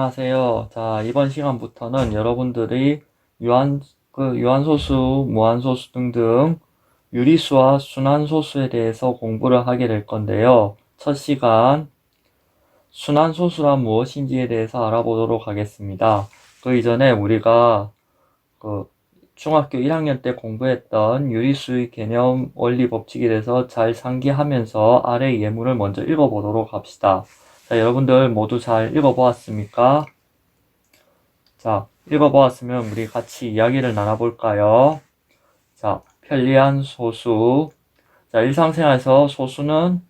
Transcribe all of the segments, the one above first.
안녕하세요. 자, 이번 시간부터는 여러분들이 유한소수, 무한소수 등등 유리수와 순환소수에 대해서 공부를 하게 될 건데요. 첫 시간, 순환소수란 무엇인지에 대해서 알아보도록 하겠습니다. 그 이전에 우리가 중학교 1학년 때 공부했던 유리수의 개념, 원리, 법칙에 대해서 잘 상기하면서 아래 예문을 먼저 읽어보도록 합시다. 자, 여러분들 모두 잘 읽어보았습니까? 자, 읽어보았으면 우리 같이 이야기를 나눠볼까요? 자, 편리한 소수. 자, 일상생활에서 소수는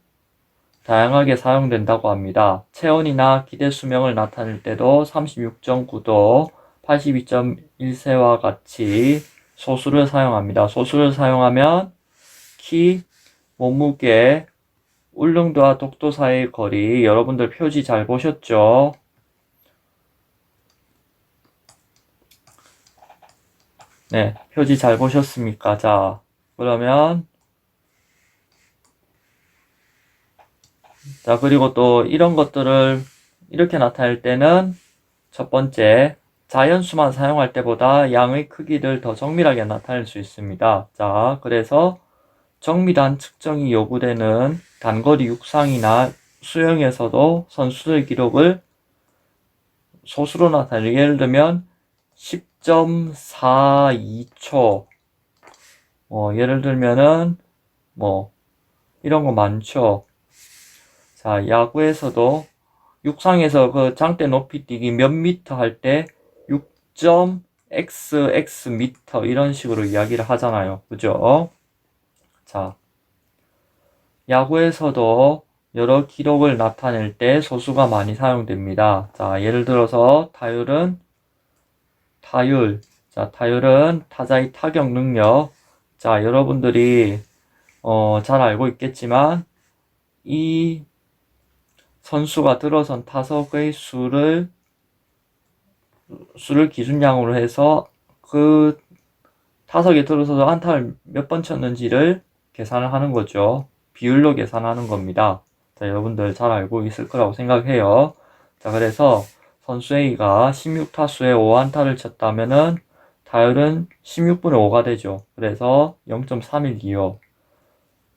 다양하게 사용된다고 합니다. 체온이나 기대 수명을 나타낼 때도 36.9도, 82.1세와 같이 소수를 사용합니다. 소수를 사용하면 키, 몸무게, 울릉도와 독도 사이의 거리, 여러분들 표지 잘 보셨죠? 네, 표지 잘 보셨습니까? 자, 그러면 자, 그리고 또 이런 것들을 이렇게 나타낼 때는 첫 번째, 자연수만 사용할 때보다 양의 크기를 더 정밀하게 나타낼 수 있습니다. 자, 그래서 정밀한 측정이 요구되는 단거리 육상이나 수영에서도 선수의 기록을 소수로 나타내요. 예를 들면 10.42초. 예를 들면은 이런 거 많죠. 자, 야구에서도 육상에서 그 장대 높이 뛰기 몇 미터 할 때 6.xx 미터 이런 식으로 이야기를 하잖아요. 그죠? 자, 야구에서도 여러 기록을 나타낼 때 소수가 많이 사용됩니다. 자, 예를 들어서 타율. 자, 타율은 타자의 타격 능력. 자, 여러분들이 잘 알고 있겠지만 이 선수가 들어선 타석의 수를 기준량으로 해서 그 타석에 들어서서 안타를 몇 번 쳤는지를 계산을 하는 거죠. 비율로 계산하는 겁니다. 자, 여러분들 잘 알고 있을 거라고 생각해요. 자, 그래서 선수 A가 16타수에 5안타를 쳤다면은 타율은 16분의 5가 되죠. 그래서 0.312요.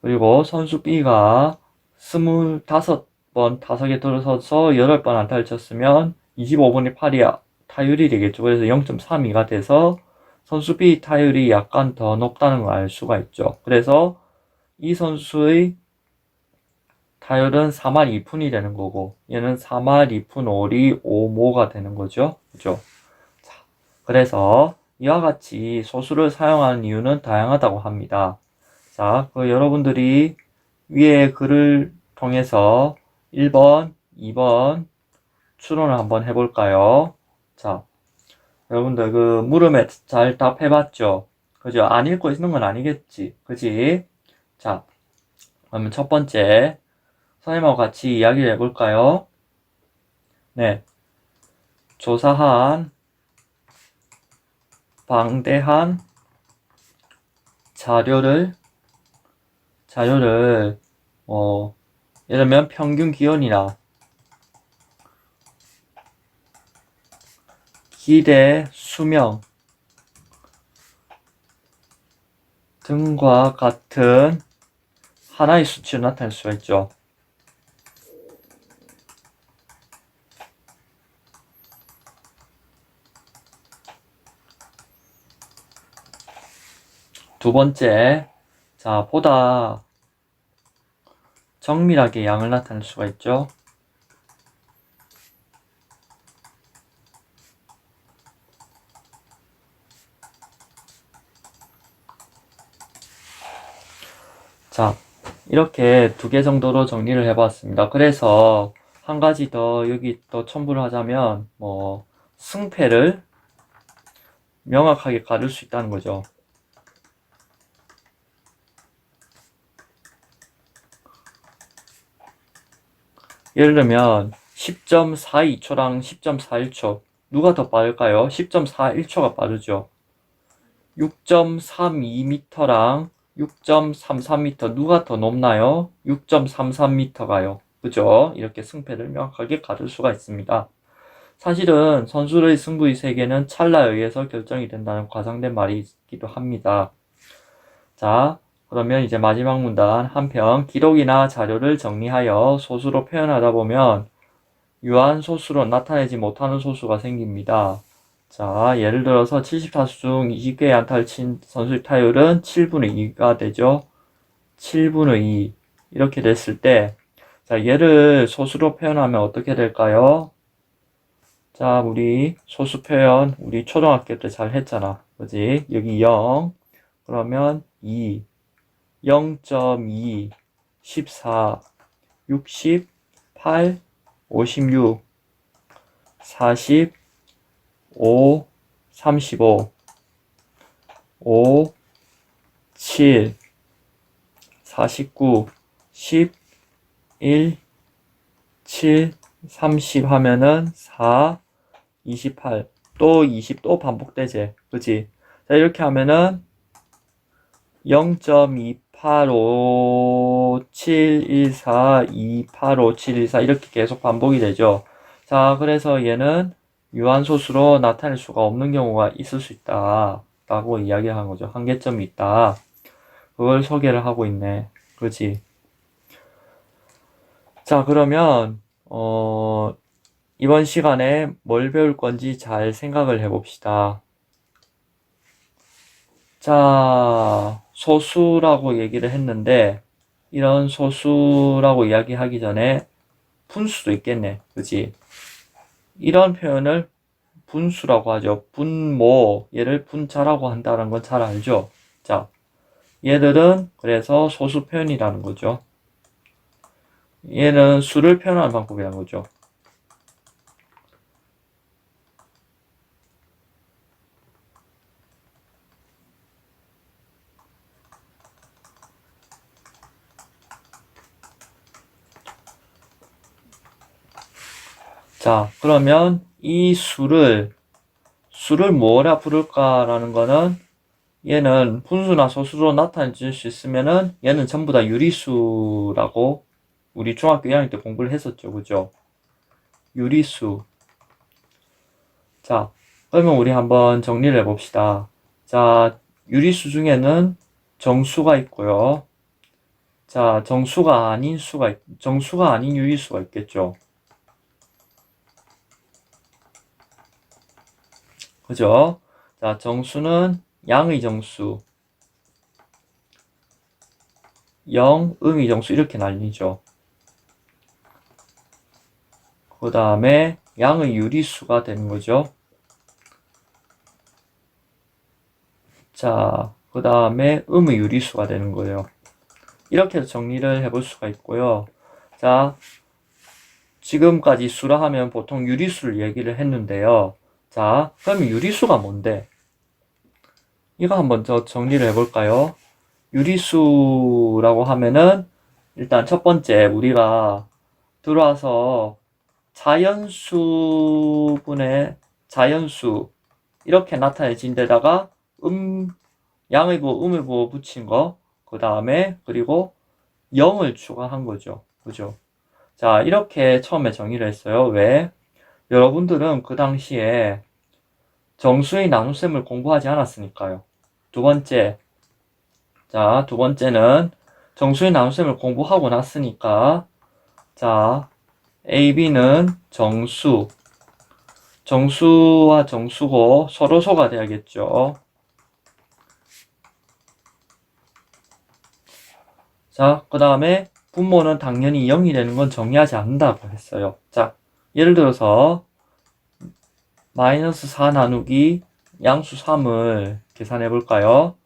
그리고 선수 B가 25번 타석에 들어서서 8번 안타를 쳤으면 25분의 8이 타율이 되겠죠. 그래서 0.32가 돼서 선수 B 타율이 약간 더 높다는 걸 알 수가 있죠. 그래서 이 선수의 타율은 4말 2푼이 되는 거고 얘는 4말 2푼 5리 5모가 되는 거죠. 그죠? 자, 그래서 이와 같이 소수를 사용하는 이유는 다양하다고 합니다. 자, 여러분들이 위에 글을 통해서 1번, 2번 추론을 한번 해볼까요? 자, 여러분들 물음에 잘 답해봤죠? 그죠? 안 읽고 있는 건 아니겠지? 그지? 자, 그러면 첫 번째 선생님하고 같이 이야기를 해볼까요? 네. 조사한, 방대한 자료를 예를 들면 평균 기온이나 기대 수명 등과 같은 하나의 수치로 나타낼 수가 있죠. 두 번째, 자, 보다 정밀하게 양을 나타낼 수가 있죠. 자, 이렇게 두 개 정도로 정리를 해봤습니다. 그래서 한 가지 더 여기 또 첨부를 하자면 승패를 명확하게 가릴 수 있다는 거죠. 예를 들면 10.42초랑 10.41초 누가 더 빠를까요? 10.41초가 빠르죠. 6.32m랑 6.33m 누가 더 높나요? 6.33m가요. 그죠? 이렇게 승패를 명확하게 가릴 수가 있습니다. 사실은 선수의 승부의 세계는 찰나에 의해서 결정이 된다는 과장된 말이 있기도 합니다. 자, 그러면 이제 마지막 문단. 한편 기록이나 자료를 정리하여 소수로 표현하다 보면 유한 소수로 나타내지 못하는 소수가 생깁니다. 자, 예를 들어서 74수 중 20개의 안타를 친 선수의 타율은 7분의 2가 되죠. 7분의 2. 이렇게 됐을 때, 자, 얘를 소수로 표현하면 어떻게 될까요? 자, 우리 소수 표현, 우리 초등학교 때 잘 했잖아. 그지? 여기 0. 그러면 2. 0.2. 14. 68. 56. 40. 5. 35. 5. 7. 49. 10. 1. 7. 30 하면은 4. 28. 또 20 또 반복되지. 그치? 자, 이렇게 하면은 0.2857142857114 2857114 이렇게 계속 반복이 되죠. 자, 그래서 얘는 유한소수로 나타낼 수가 없는 경우가 있을 수 있다 라고 이야기한 거죠. 한계점이 있다. 그걸 소개를 하고 있네. 그렇지? 자, 그러면 이번 시간에 뭘 배울 건지 잘 생각을 해봅시다. 자, 소수라고 얘기를 했는데 이런 소수라고 이야기하기 전에 분수도 있겠네. 그치? 이런 표현을 분수라고 하죠. 분모, 얘를 분자라고 한다는 건 잘 알죠? 자, 얘들은 그래서 소수 표현이라는 거죠. 얘는 수를 표현하는 방법이라는 거죠. 자, 그러면 이 수를 뭐라 부를까라는 거는 얘는 분수나 소수로 나타낼 수 있으면은 얘는 전부 다 유리수라고 우리 중학교 2학년 때 공부를 했었죠. 그죠? 유리수. 자, 그러면 우리 한번 정리를 해봅시다. 자, 유리수 중에는 정수가 있고요. 자, 정수가 아닌 유리수가 있겠죠. 그죠? 자, 정수는 양의 정수, 영, 음의 정수 이렇게 나뉘죠. 그 다음에 양의 유리수가 되는 거죠. 자, 그 다음에 음의 유리수가 되는 거예요. 이렇게 정리를 해볼 수가 있고요. 자, 지금까지 수라 하면 보통 유리수를 얘기를 했는데요. 자, 그러면 유리수가 뭔데? 이거 한번 더 정리를 해볼까요? 유리수라고 하면은 일단 첫 번째 우리가 들어와서 자연수분의 자연수 이렇게 나타내진 데다가 양의 부호, 음의 부호 붙인 거, 그 다음에 그리고 0을 추가한 거죠. 그죠? 자, 이렇게 처음에 정의를 했어요. 왜? 여러분들은 그 당시에 정수의 나눗셈을 공부하지 않았으니까요. 두 번째, 자, 두 번째는 정수의 나눗셈을 공부하고 났으니까, 자, AB는 정수와 정수고 서로 소가 돼야겠죠. 자, 그 다음에 분모는 당연히 0이 되는 건 정의하지 않는다고 했어요. 자, 예를 들어서 마이너스 4 나누기 양수 3을 계산해 볼까요?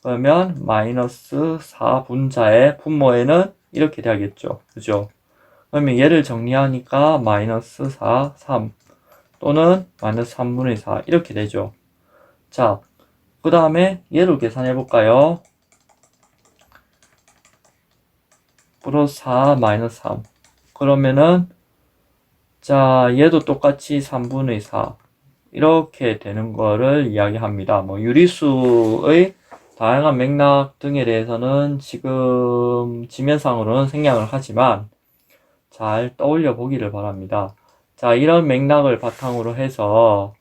그러면 마이너스 4분자의 분모에는 이렇게 돼야겠죠. 그죠? 그러면 얘를 정리하니까 마이너스 4, 3 또는 마이너스 3분의 4 이렇게 되죠. 자, 그 다음에 얘를 계산해 볼까요? 플러스 4 마이너스 3 그러면은 자 얘도 똑같이 3분의 4 이렇게 되는 거를 이야기합니다. 뭐 유리수의 다양한 맥락 등에 대해서는 지금 지면상으로는 생략을 하지만 잘 떠올려 보기를 바랍니다. 자, 이런 맥락을 바탕으로 해서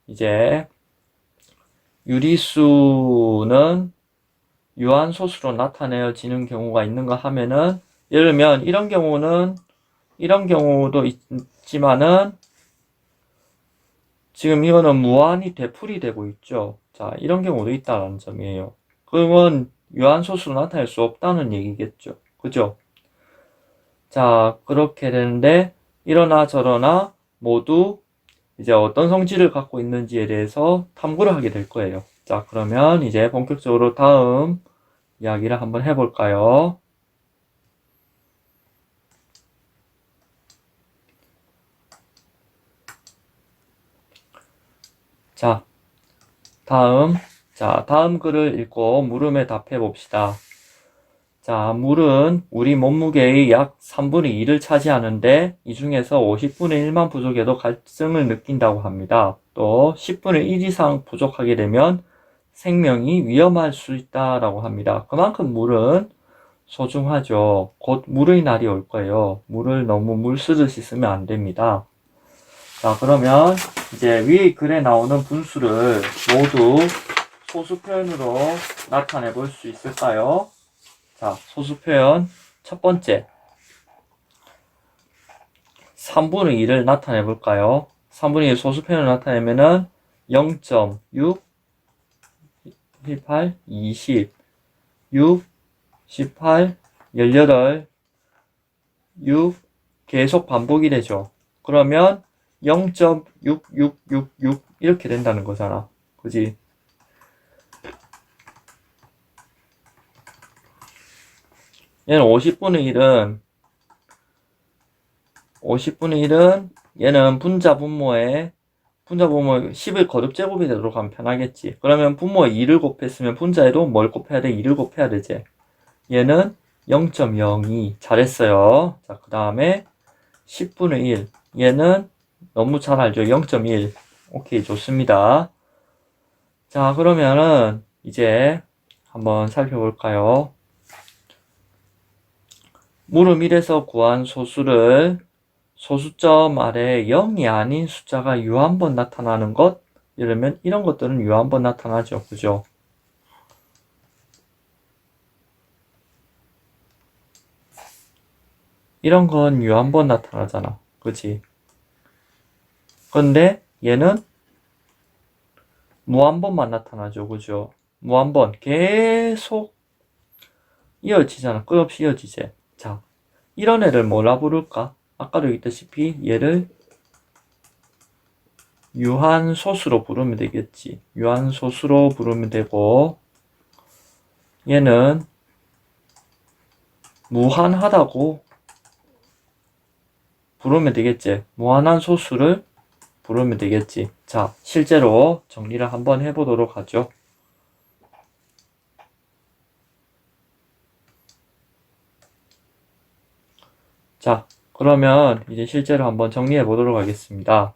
이제 유리수는 유한소수로 나타내어지는 경우가 있는가 하면은, 예를 들면 이런 경우도 있지만은 지금 이거는 무한히 되풀이 되고 있죠. 자, 이런 경우도 있다는 점이에요. 그러면 유한소수로 나타낼 수 없다는 얘기겠죠. 그죠? 자, 그렇게 되는데 이러나 저러나 모두 이제 어떤 성질을 갖고 있는지에 대해서 탐구를 하게 될 거예요. 자, 그러면 이제 본격적으로 다음 이야기를 한번 해볼까요? 자, 다음 글을 읽고 물음에 답해 봅시다. 자, 물은 우리 몸무게의 약 3분의 2를 차지하는데 이 중에서 50분의 1만 부족해도 갈증을 느낀다고 합니다. 또 10분의 1 이상 부족하게 되면 생명이 위험할 수 있다라고 합니다. 그만큼 물은 소중하죠. 곧 물의 날이 올 거예요. 물을 너무 물 쓰듯이 쓰면 안 됩니다. 자, 그러면 이제 위 글에 나오는 분수를 모두 소수 표현으로 나타내 볼 수 있을까요? 자, 소수 표현 첫 번째 3분의 2를 나타내 볼까요? 3분의 2 소수 표현을 나타내면은 0.6, 18, 20, 6, 18, 18, 6 계속 반복이 되죠. 그러면 0.6666 이렇게 된다는 거잖아. 그지? 얘는 50분의 1은 얘는 분자 분모에 10을 거듭제곱이 되도록 하면 편하겠지. 그러면 분모에 2를 곱했으면 분자에도 뭘 곱해야 돼? 2를 곱해야 되지. 얘는 0.02 잘했어요. 자, 그 다음에 10분의 1 얘는 너무 잘 알죠. 0.1 오케이, 좋습니다. 자, 그러면은 이제 한번 살펴볼까요? 물음 1에서 구한 소수를 소수점 아래 0이 아닌 숫자가 유한번 나타나는 것, 예를 들면 이런 것들은 유한번 나타나죠. 그죠? 이런 건 유한번 나타나잖아. 그치? 근데 얘는 무한번만 나타나죠. 그죠? 무한번 계속 이어지잖아. 끝없이 이어지지. 자, 이런 애를 뭐라 부를까? 아까도 얘기했다시피 얘를 유한소수로 부르면 되겠지. 유한소수로 부르면 되고, 얘는 무한하다고 부르면 되겠지. 무한한 소수를 부르면 되겠지. 자, 실제로 정리를 한번 해보도록 하죠. 자, 그러면 이제 실제로 한번 정리해 보도록 하겠습니다.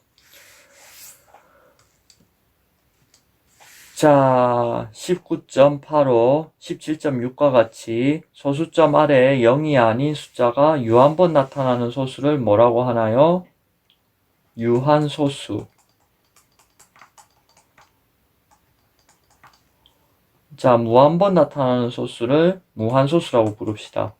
자, 19.85, 17.6과 같이 소수점 아래에 0이 아닌 숫자가 유한번 나타나는 소수를 뭐라고 하나요? 유한소수. 자, 무한번 나타나는 소수를 무한소수라고 부릅시다.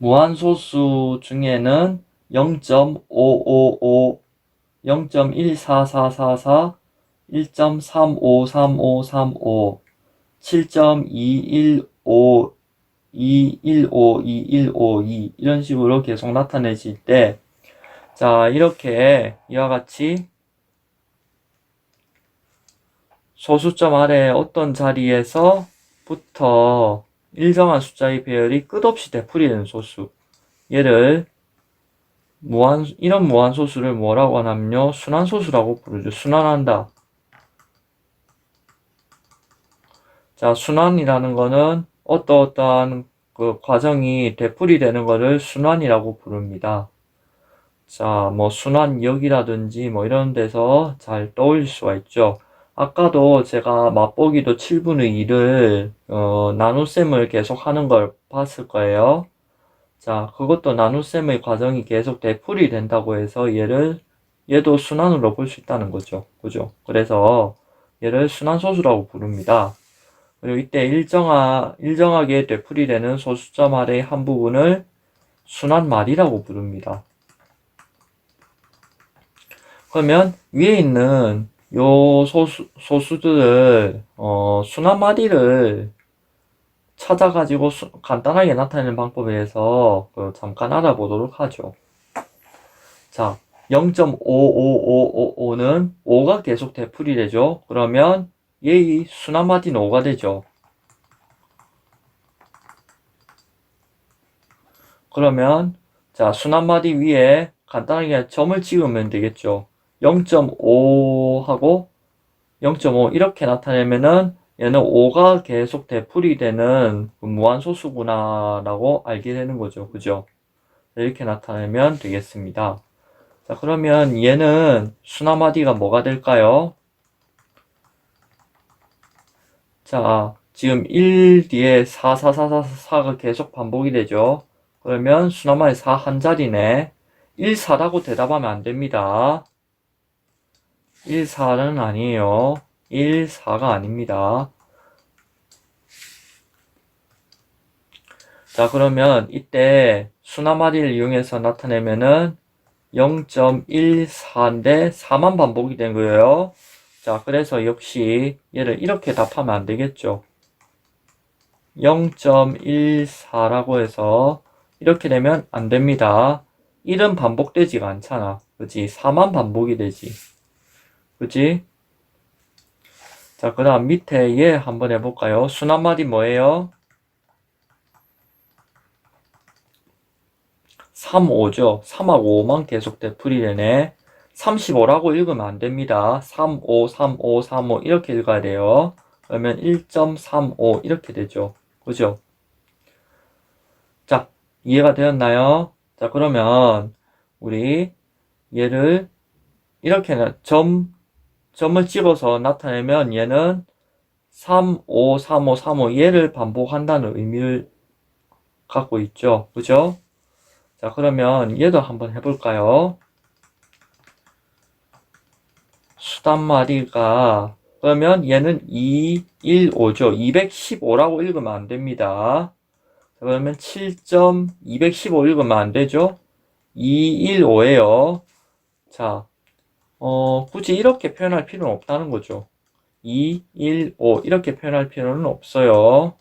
무한소수 중에는 0.555, 0.14444, 1.353535, 7.215, 215, 2152 이런 식으로 계속 나타내질 때, 자, 이렇게 이와 같이 소수점 아래 어떤 자리에서부터 일정한 숫자의 배열이 끝없이 되풀이되는 소수, 얘를 이런 무한소수를 뭐라고 하냐면요, 순환소수라고 부르죠. 순환한다. 자, 순환이라는 거는 어떠한 그 과정이 되풀이되는 것을 순환이라고 부릅니다. 자, 뭐 순환역이라든지 뭐 이런 데서 잘 떠올릴 수가 있죠. 아까도 제가 맛보기도 7분의 2를 나눗셈을 계속 하는 걸 봤을 거예요. 자, 그것도 나눗셈의 과정이 계속 되풀이 된다고 해서 얘도 순환으로 볼 수 있다는 거죠. 그죠? 그래서 얘를 순환소수라고 부릅니다. 그리고 이때 일정하게 되풀이되는 소수점 아래의 한 부분을 순환말이라고 부릅니다. 그러면 위에 있는 요 소수들을 순환말이를 찾아가지고 간단하게 나타내는 방법에 대해서 잠깐 알아보도록 하죠. 자, 0.55555는 5가 계속 되풀이 되죠. 그러면 얘의 순환마디는 5가 되죠. 그러면 자, 순환마디 위에 간단하게 점을 찍으면 되겠죠. 0.5하고 0.5 이렇게 나타내면은 얘는 5가 계속 되풀이 되는 무한소수구나 라고 알게 되는 거죠. 그죠? 이렇게 나타내면 되겠습니다. 자, 그러면 얘는 순환마디가 뭐가 될까요? 자, 지금 1 뒤에 4, 4, 4, 4, 4가 계속 반복이 되죠. 그러면 순환마디 4 한 자리네. 1, 4라고 대답하면 안 됩니다. 1, 4는 아니에요. 1, 4가 아닙니다. 자, 그러면 이때 순환마디를 이용해서 나타내면은 0.14인데 4만 반복이 된 거예요. 자, 그래서 역시 얘를 이렇게 답하면 안 되겠죠. 0.14라고 해서 이렇게 되면 안 됩니다. 1은 반복되지가 않잖아. 그치? 4만 반복이 되지. 그치? 자, 그 다음 밑에 얘 한번 해볼까요? 순환말이 뭐예요? 3, 5죠. 3하고 5만 계속 되풀이되네. 35라고 읽으면 안 됩니다. 3, 5, 3, 5, 3, 5 이렇게 읽어야 돼요. 그러면 1.35 이렇게 되죠. 그죠? 자, 이해가 되었나요? 자, 그러면 우리 얘를 이렇게 점을 찍어서 나타내면 얘는 3, 5, 3, 5, 3, 5 얘를 반복한다는 의미를 갖고 있죠. 그죠? 자, 그러면 얘도 한번 해볼까요? 수단마리가 그러면 얘는 2, 1, 5죠. 215라고 읽으면 안 됩니다. 자, 그러면 7.215 읽으면 안 되죠? 215예요. 자, 굳이 이렇게 표현할 필요는 없다는 거죠. 2, 1, 5 이렇게 표현할 필요는 없어요.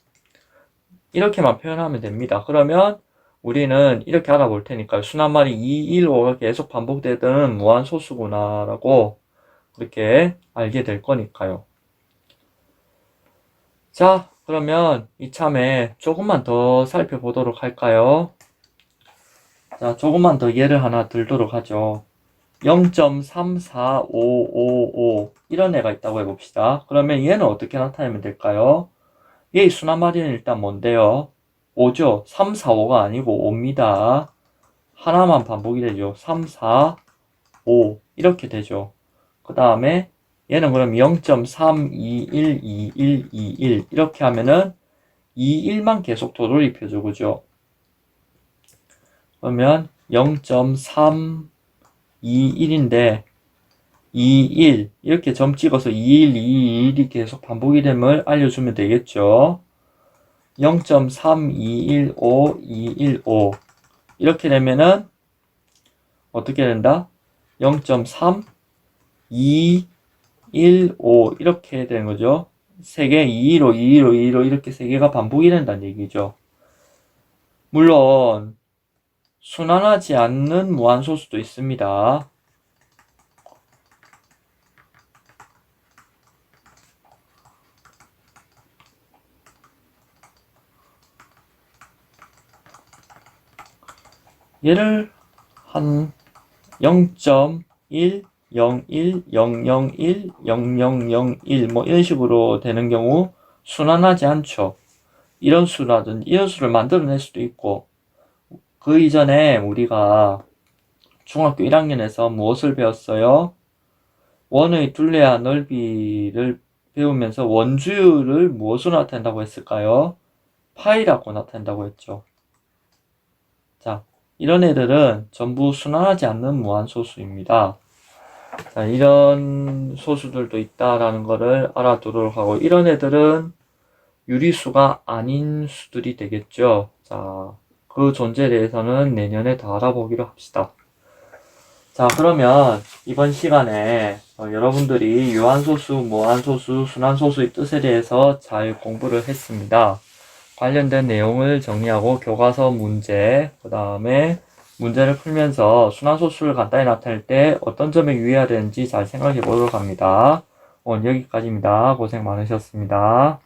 이렇게만 표현하면 됩니다. 그러면 우리는 이렇게 알아볼 테니까요. 순환말이 2, 1, 5가 계속 반복되던 무한소수구나 라고 그렇게 알게 될 거니까요. 자, 그러면 이참에 조금만 더 살펴보도록 할까요? 자, 조금만 더 예를 하나 들도록 하죠. 0.34555 이런 애가 있다고 해봅시다. 그러면 얘는 어떻게 나타내면 될까요? 얘의 순환마디는 일단 뭔데요? 5죠. 3, 4, 5가 아니고 5입니다. 하나만 반복이 되죠. 3, 4, 5 이렇게 되죠. 그 다음에 얘는 그럼 0.321, 21, 21 이렇게 하면은 21만 계속 도돌이표죠. 그죠? 그러면 0.321인데 21 이렇게 점 찍어서 21, 22이 계속 반복이 됨을 알려주면 되겠죠. 0.3215, 215 이렇게 되면은 어떻게 된다? 0.3, 2, 1, 5 이렇게 되는 거죠. 3개, 215, 215, 215 이렇게 3개가 반복이 된다는 얘기죠. 물론 순환하지 않는 무한소수도 있습니다. 얘를 한 0.1, 01, 001, 0001 뭐 이런 식으로 되는 경우 순환하지 않죠. 이런 수라든지 이런 수를 만들어낼 수도 있고 그 이전에 우리가 중학교 1학년에서 무엇을 배웠어요? 원의 둘레와 넓이를 배우면서 원주율을 무엇으로 나타낸다고 했을까요? 파이라고 나타낸다고 했죠. 자, 이런 애들은 전부 순환하지 않는 무한소수입니다. 자, 이런 소수들도 있다라는 거를 알아두도록 하고, 이런 애들은 유리수가 아닌 수들이 되겠죠. 자, 그 존재에 대해서는 내년에 더 알아보기로 합시다. 자, 그러면 이번 시간에 여러분들이 유한소수, 무한소수, 순환소수의 뜻에 대해서 잘 공부를 했습니다. 관련된 내용을 정리하고 교과서 문제, 그 다음에 문제를 풀면서 순환소수를 간단히 나타낼 때 어떤 점에 유의해야 되는지 잘 생각해 보도록 합니다. 오늘 여기까지입니다. 고생 많으셨습니다.